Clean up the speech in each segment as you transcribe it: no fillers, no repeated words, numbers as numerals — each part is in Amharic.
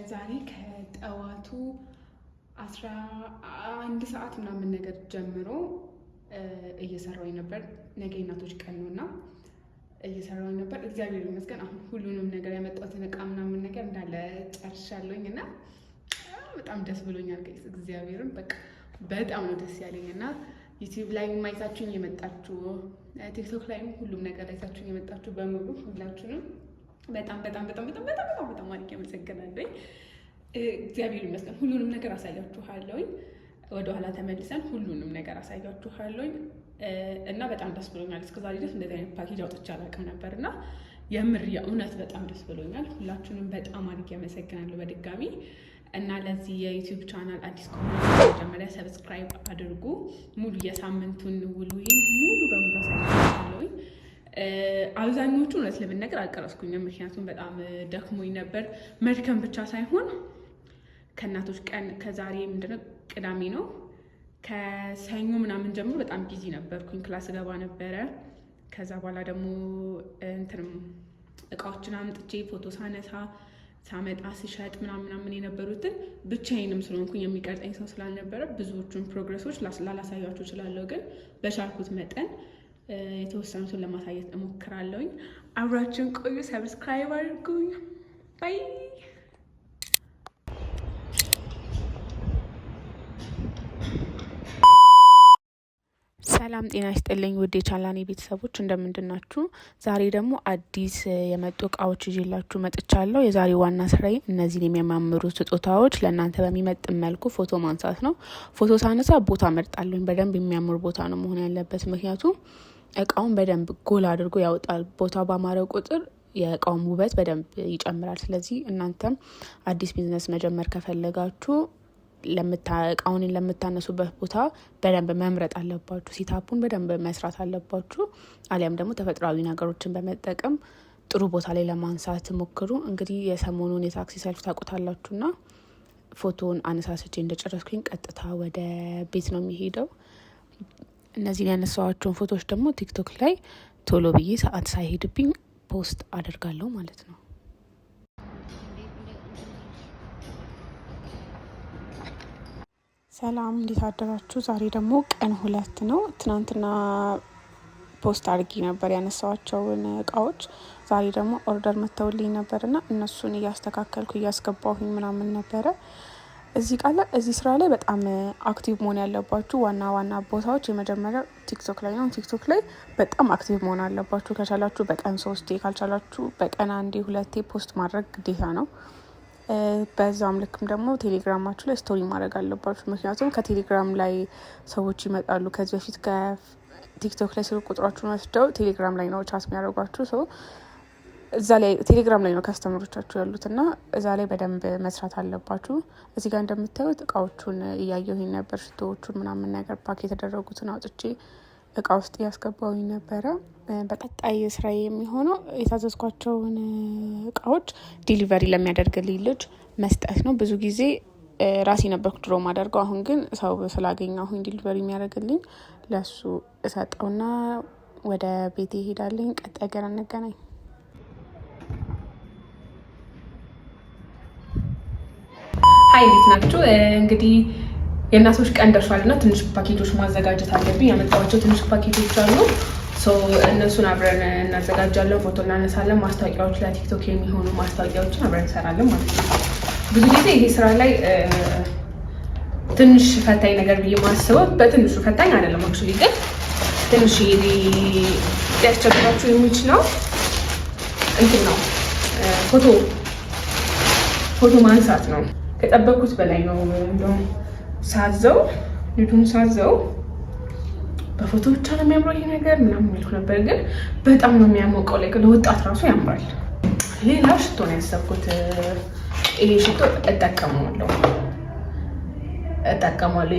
ዛሬ ከጠዋቱ 11 ሰዓት ምናምን ነገር ጀምሮ እየሰራሁኝ ነበር። ነገ እናቶች ቀን ነውና እየሰራሁኝ ነበር። እግዚአብሔር ይመስገን አሁን ሁሉንም ነገር ያመጣሁትን እቃ ምናምን ነገር እንዳለ ጨርሻለሁኝ እና በጣም ደስ ብሎኛል። እግዚአብሔርን በቃ በጣም ነው ደስ ያለኝ እና ዩቲዩብ ላይ ማይታችሁኝ የመጣችሁ ቲክቶክ ላይም ሁሉም ነገር አይታችሁኝ የመጣችሁ በሙሉ ሁላችሁንም በጣም አድርጌ አመሰግናለሁ። እግዚአብሔር ይመስገን ሁሉንም ነገር አሳያችኋለሁኝ። ወደ ኋላ ተመልሰን ሁሉንም ነገር አሳያችኋለሁኝ እና በጣም ደስ ብሎኛል። እስከዛሬ ድረስ እንደዚህ አይነት ፓኬጅ አውጥቼ አላውቅም ነበር እና የምር የእውነት በጣም ደስ ብሎኛል። ሁላችሁንም በጣም አድርጌ አመሰግናለሁ በድጋሚ እና ለዚህ የዩቲዩብ ቻናል አዲስ ከሆነ መጀመሪያ ሰብስክራይብ አድርጉ። ሙሉ የሳምንቱን ውሎዬን ሙሉ በሙሉ አሳያችኋለሁኝ። አብዛኞቹ እውነት ለመናገር አልቀረስኩኝም፣ ምክንያቱም በጣም ደክሞኝ ነበር። መድከም ብቻ ሳይሆን ከእናቶች ቀን ከዛሬ ምንድነው ቅዳሜ ነው፣ ከሰኞ ምናምን ጀምሮ በጣም ቢዚ ነበርኩኝ። ክላስ ገባ ነበረ። ከዛ በኋላ ደግሞ እንትንም እቃዎችን አምጥቼ ፎቶ ሳመጣ ስሸጥ ምናምን የነበሩትን ብቻዬንም ስለሆንኩኝ የሚቀርጠኝ ሰው ስላልነበረ ብዙዎቹን ፕሮግረሶች ላላሳያችሁ እችላለሁ፣ ግን በቻልኩት መጠን የተወሰኑትን ለማሳየት እሞክራለሁኝ። አብራችን ቆዩ። ሰብስክራይብ አድርጉኝ። ባይ። ሰላም ጤና ይስጥልኝ ውድ የቻላኔ ቤተሰቦች እንደምንድናችሁ? ዛሬ ደግሞ አዲስ የመጡ እቃዎች ይዤላችሁ መጥቻለሁ። የዛሬ ዋና ስራዬ እነዚህን የሚያማምሩ ስጦታዎች ለእናንተ በሚመጥን መልኩ ፎቶ ማንሳት ነው። ፎቶ ሳነሳ ቦታ መርጣለሁኝ። በደንብ የሚያምር ቦታ ነው መሆን ያለበት፣ ምክንያቱም እቃውን በደንብ ጎላ አድርጎ ያወጣል። ቦታ ባማረ ቁጥር የእቃውን ውበት በደንብ ይጨምራል። ስለዚህ እናንተም አዲስ ቢዝነስ መጀመር ከፈለጋችሁ እቃውን ለምታነሱበት ቦታ በደንብ መምረጥ አለባችሁ። ሲታፑን በደንብ መስራት አለባችሁ። አሊያም ደግሞ ተፈጥሯዊ ነገሮችን በመጠቀም ጥሩ ቦታ ላይ ለማንሳት ሞክሩ። እንግዲህ የሰሞኑን የታክሲ ሰልፍ ታውቁታላችሁና ፎቶን አነሳስቼ እንደጨረስኩኝ ቀጥታ ወደ ቤት ነው የሚሄደው። እነዚህን ያነሳኋቸውን ፎቶዎች ደግሞ ቲክቶክ ላይ ቶሎ ብዬ ሰዓት ሳይሄድብኝ ፖስት አደርጋለሁ ማለት ነው። ሰላም እንዴት አደራችሁ? ዛሬ ደግሞ ቀን 2 ነው። ትናንትና ፖስት አድርጌ ነበር ያነሳኋቸውን እቃዎች። ዛሬ ደግሞ ኦርደር መተውልኝ ነበርና እነሱን እያስተካከልኩ እያስገባሁኝ ምናምን ነበረ። እዚህ ስራ ላይ በጣም አክቲቭ መሆን ያለባችሁ ዋና ቦታዎች የመጀመሪያው ቲክቶክ ላይ ነው። ቲክቶክ ላይ በጣም አክቲቭ መሆን አለባችሁ። ከቻላችሁ በቀን 3 ካልቻላችሁ በቀን 1-2 ፖስት ማድረግ ግዴታ ነው። በዛም ልክም ደግሞ ቴሌግራማችሁ ላይ ስቶሪ ማድረግ አለባችሁ። ምክንያቱም ከቴሌግራም ላይ ሰዎች ይመጣሉ። ከዚህ በፊት ከቲክቶክ ላይ ስልክ ቁጥራችሁን ወስደው ቴሌግራም ላይ ነው ቻት የሚያደርጓችሁ። ሰው እዛ ላይ ቴሌግራም ላይ ነው ካስተመሮቻችሁ ያሉት እና እዛ ላይ በደንብ መስራት አለባችሁ። እዚህ ጋር እንደምታዩት እቃዎቹን እያየሁኝ ነበር። ሽቶዎቹን ምናምን ነገር ፓክ የተደረጉትን አውጥቼ እቃ ውስጥ ያስገባውኝ ነበረ። በቀጣይ ስራ የሚሆነው የታዘዝኳቸውን እቃዎች ዲሊቨሪ ለሚያደርግልኝ ልጅ መስጠት ነው። ብዙ ጊዜ ራሴ ነበርኩ ድሮ ማደርገው። አሁን ግን ሰው ስላገኘሁኝ ዲሊቨሪ የሚያደርግልኝ ለሱ እሰጠውና ወደ ቤቴ ይሄዳልኝ። ቀጣይ ገና እንገናኝ። ሀይ እንዴት ናችሁ? እንግዲህ የእናቶች ቀን ደርሷልና ትንሽ ፓኬጆች ማዘጋጀት አለብኝ። ያመጣኋቸው ትንሽ ፓኬጆች አሉ። እነሱን አብረን እናዘጋጃለን፣ ፎቶ እናነሳለን። ማስታወቂያዎች ለቲክቶክ የሚሆኑ ማስታወቂያዎችን አብረን እንሰራለን ማለት ነው። ብዙ ጊዜ ይሄ ስራ ላይ ትንሽ ፈታኝ ነገር ብዬ ማስበው፣ በትንሹ ፈታኝ አይደለም አክቹዋሊ፣ ግን ትንሽ ሊያስቸግራችሁ የሚችለው እንትን ነው፣ ፎቶ ማንሳት ነው። ከጠበኩት በላይ ነው። እንደውም ልጁን ሳዘው በፎቶ ብቻ ነው የሚያምረው ይሄ ነገር ምናምን የሚልኩ ነበር፣ ግን በጣም ነው የሚያሞቀው። ላይ ለወጣት ራሱ ያምራል። ሌላ ሽቶ ነው ያሰብኩት። ይሄ ሽቶ እጠቀመዋለሁ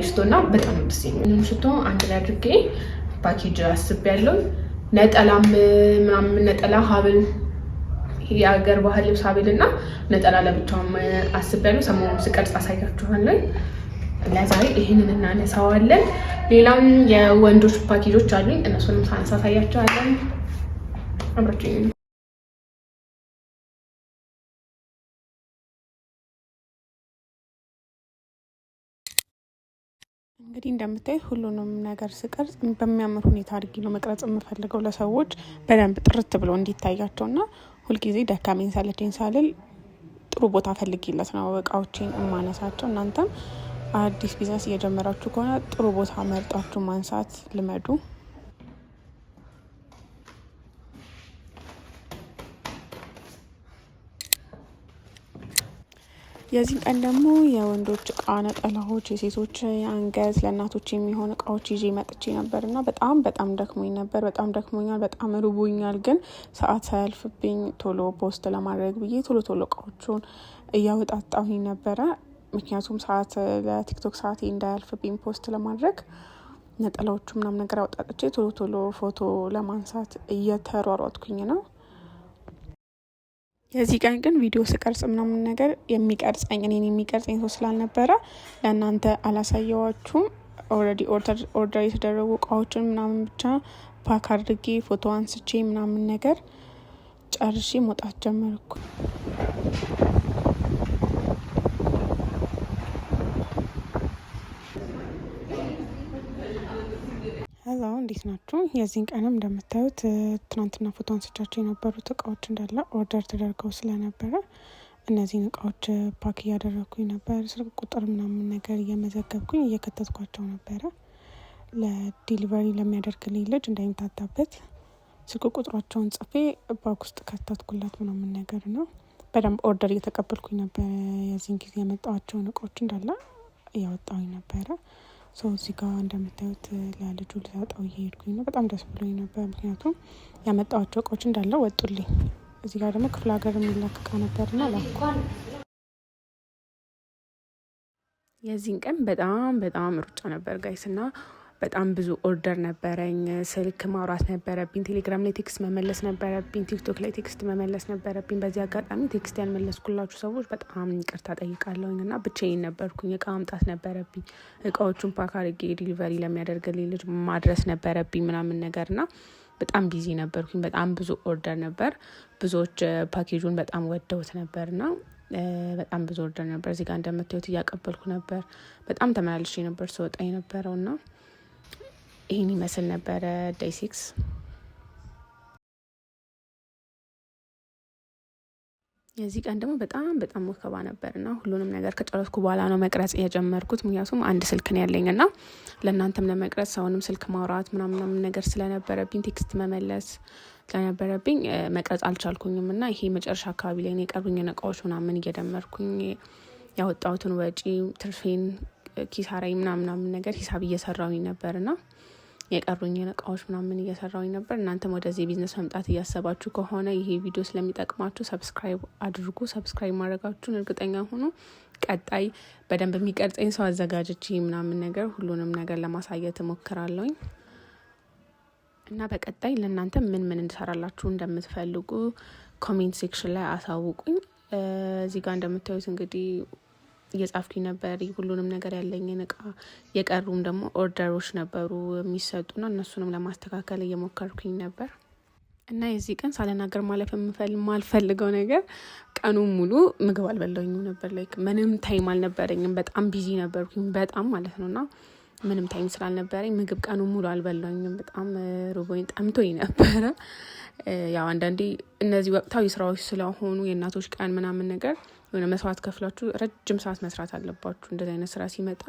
ሽቶ እና በጣም ደስ የሚል ሽቶ አንድ ላይ አድርጌ ፓኬጅ አስቤያለሁ። ነጠላም ምናምን ነጠላ ሀብል፣ የሀገር ባህል ልብስ ሀብል እና ነጠላ ለብቻውም አስቤያለሁ። ሰሞኑን ስቀርጽ አሳያችኋለሁ። ለዛሬ ይሄንን እናነሳዋለን። ሌላም የወንዶች ፓኬጆች አሉኝ፣ እነሱንም ሳነሳ አሳያችኋለሁ። አብራችሁኝ እንግዲህ እንደምታዩት ሁሉንም ነገር ስቀርጽ በሚያምር ሁኔታ አድርጌ ነው መቅረጽ የምፈልገው ለሰዎች በደንብ ጥርት ብሎ እንዲታያቸውና ሁልጊዜ ደካሜን ሰለቸኝ ሳልል ጥሩ ቦታ ፈልጌለት ነው እቃዎቼን የማነሳቸው። እናንተም አዲስ ቢዝነስ እየጀመራችሁ ከሆነ ጥሩ ቦታ መርጣችሁ ማንሳት ልመዱ። የዚህ ቀን ደግሞ የወንዶች እቃ ነጠላዎች፣ የሴቶች የአንገት፣ ለእናቶች የሚሆን እቃዎች ይዤ መጥቼ ነበር እና በጣም ደክሞኝ ነበር። በጣም ደክሞኛል፣ በጣም ርቦኛል። ግን ሰዓት ሳያልፍብኝ ቶሎ ፖስት ለማድረግ ብዬ ቶሎ እቃዎቹን እያወጣጣሁኝ ነበረ። ምክንያቱም ሰዓት ለቲክቶክ ሰዓቴ እንዳያልፍብኝ ፖስት ለማድረግ ነጠላዎቹ ምናምን ነገር አወጣጥቼ ቶሎ ፎቶ ለማንሳት እየተሯሯጥኩኝ ነው። የዚህ ቀን ግን ቪዲዮ ስቀርጽ ምናምን ነገር የሚቀርጸኝ እኔን የሚቀርጸኝ ሰው ስላልነበረ ለእናንተ አላሳየዋችሁም። ኦልሬዲ ኦርደር የተደረጉ እቃዎችን ምናምን ብቻ ፓክ አድርጌ ፎቶ አንስቼ ምናምን ነገር ጨርሼ መውጣት ጀመርኩ። ሄሎ እንዴት ናችሁ? የዚህን ቀንም እንደምታዩት ትናንትና ፎቶ አንስቻቸው የነበሩት እቃዎች እንዳለ ኦርደር ተደርገው ስለነበረ እነዚህን እቃዎች ፓክ እያደረግኩኝ ነበር። ስልክ ቁጥር ምናምን ነገር እየመዘገብኩኝ እየከተትኳቸው ነበረ። ለዲሊቨሪ ለሚያደርግልኝ ልጅ እንዳይምታታበት ስልክ ቁጥሯቸውን ጽፌ ባክ ውስጥ ከተትኩላት ምናምን ነገር ነው። በደንብ ኦርደር እየተቀበልኩኝ ነበር። የዚህን ጊዜ ያመጣዋቸውን እቃዎች እንዳለ እያወጣሁኝ ነበረ። እዚህ ጋር እንደምታዩት ለልጁ ልሰጠው እየሄድኩኝ ነው። በጣም ደስ ብሎኝ ነበር፣ ምክንያቱም ያመጣዋቸው እቃዎች እንዳለ ወጡልኝ። እዚህ ጋር ደግሞ ክፍለ ሀገር የሚላክ እቃ ነበርና ላኩ። የዚህን ቀን በጣም ሩጫ ነበር ጋይስ እና በጣም ብዙ ኦርደር ነበረኝ። ስልክ ማውራት ነበረብኝ፣ ቴሌግራም ላይ ቴክስት መመለስ ነበረብኝ፣ ቲክቶክ ላይ ቴክስት መመለስ ነበረብኝ። በዚህ አጋጣሚ ቴክስት ያልመለስኩላችሁ ሰዎች በጣም ይቅርታ ጠይቃለሁኝ እና ብቻዬን ነበርኩኝ። እቃ ማምጣት ነበረብኝ፣ እቃዎቹን ፓክ አድርጌ ዲሊቨሪ ለሚያደርግልኝ ልጅ ማድረስ ነበረብኝ ምናምን ነገር እና በጣም ቢዚ ነበርኩኝ። በጣም ብዙ ኦርደር ነበር። ብዙዎች ፓኬጁን በጣም ወደውት ነበርና በጣም ብዙ ኦርደር ነበር። እዚህ ጋር እንደምታዩት እያቀበልኩ ነበር። በጣም ተመላልሼ ነበር ስወጣ የነበረውና ይህን ይመስል ነበረ ዴይ 6። የዚህ ቀን ደግሞ በጣም ወከባ ነበርና ሁሉንም ነገር ከጨረስኩ በኋላ ነው መቅረጽ የጀመርኩት። ምክንያቱም አንድ ስልክ ነው ያለኝና ለእናንተም ለመቅረጽ ሰውንም ስልክ ማውራት ምናምን ነገር ስለነበረብኝ ቴክስት መመለስ ስለነበረብኝ መቅረጽ አልቻልኩኝም እና ይሄ መጨረሻ አካባቢ ላይ ነው የቀሩኝን እቃዎች ምናምን እየደመርኩኝ ያወጣሁትን ወጪ ትርፌን ኪሳራይ ምናምን ነገር ሂሳብ እየሰራሁኝ ነበርና የቀሩኝን እቃዎች ምናምን እየሰራሁኝ ነበር። እናንተም ወደዚህ ቢዝነስ መምጣት እያሰባችሁ ከሆነ ይሄ ቪዲዮ ስለሚጠቅማችሁ ሰብስክራይብ አድርጉ። ሰብስክራይብ ማድረጋችሁን እርግጠኛ ሆኑ። ቀጣይ በደንብ የሚቀርጸኝ ሰው አዘጋጅቼ ምናምን ነገር ሁሉንም ነገር ለማሳየት እሞክራለሁኝ እና በቀጣይ ለእናንተ ምን እንድሰራላችሁ እንደምትፈልጉ ኮሜንት ሴክሽን ላይ አሳውቁኝ። እዚህ ጋር እንደምታዩት እንግዲህ እየጻፍኩኝ ነበር ሁሉንም ነገር ያለኝን እቃ። የቀሩም ደግሞ ኦርደሮች ነበሩ የሚሰጡና እነሱንም ለማስተካከል እየሞከርኩኝ ነበር እና የዚህ ቀን ሳልናገር ማለፍ የማልፈልገው ነገር ቀኑን ሙሉ ምግብ አልበላሁኝም ነበር። ላይክ ምንም ታይም አልነበረኝም። በጣም ቢዚ ነበርኩኝ በጣም ማለት ነውና ምንም ታይም ስላልነበረኝ ምግብ ቀኑን ሙሉ አልበላሁኝም። በጣም ሩቦኝ ጠምቶኝ ነበረ። ያው አንዳንዴ እነዚህ ወቅታዊ ስራዎች ስለሆኑ የእናቶች ቀን ምናምን ነገር የሆነ መስዋዕት ከፍላችሁ ረጅም ሰዓት መስራት አለባችሁ። እንደዚህ አይነት ስራ ሲመጣ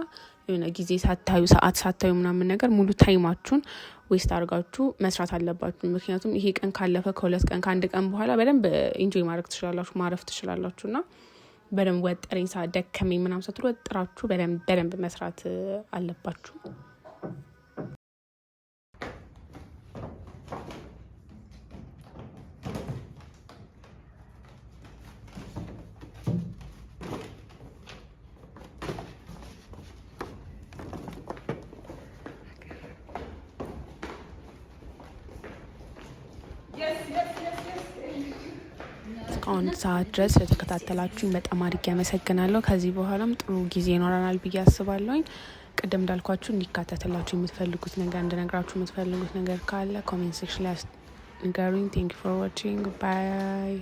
የሆነ ጊዜ ሳታዩ ሰዓት ሳታዩ ምናምን ነገር ሙሉ ታይማችሁን ዌስት አድርጋችሁ መስራት አለባችሁ። ምክንያቱም ይሄ ቀን ካለፈ ከሁለት ቀን ከአንድ ቀን በኋላ በደንብ ኢንጆይ ማድረግ ትችላላችሁ፣ ማረፍ ትችላላችሁና በደንብ ወጠረኝ ሰዓት ደከመኝ ምናምን ሳትሉ ወጥራችሁ በደንብ መስራት አለባችሁ። እስካሁን ሰዓት ድረስ ለተከታተላችሁኝ በጣም አድርጌ አመሰግናለሁ። ከዚህ በኋላም ጥሩ ጊዜ ይኖረናል ብዬ አስባለሁኝ። ቅድም እንዳልኳችሁ እንዲካተትላችሁ የምትፈልጉት ነገር እንድነግራችሁ የምትፈልጉት ነገር ካለ ኮሜንት ሴክሽን ላይ ንገሩኝ። ቴንክ ዩ ፎር ዋቺንግ ባይ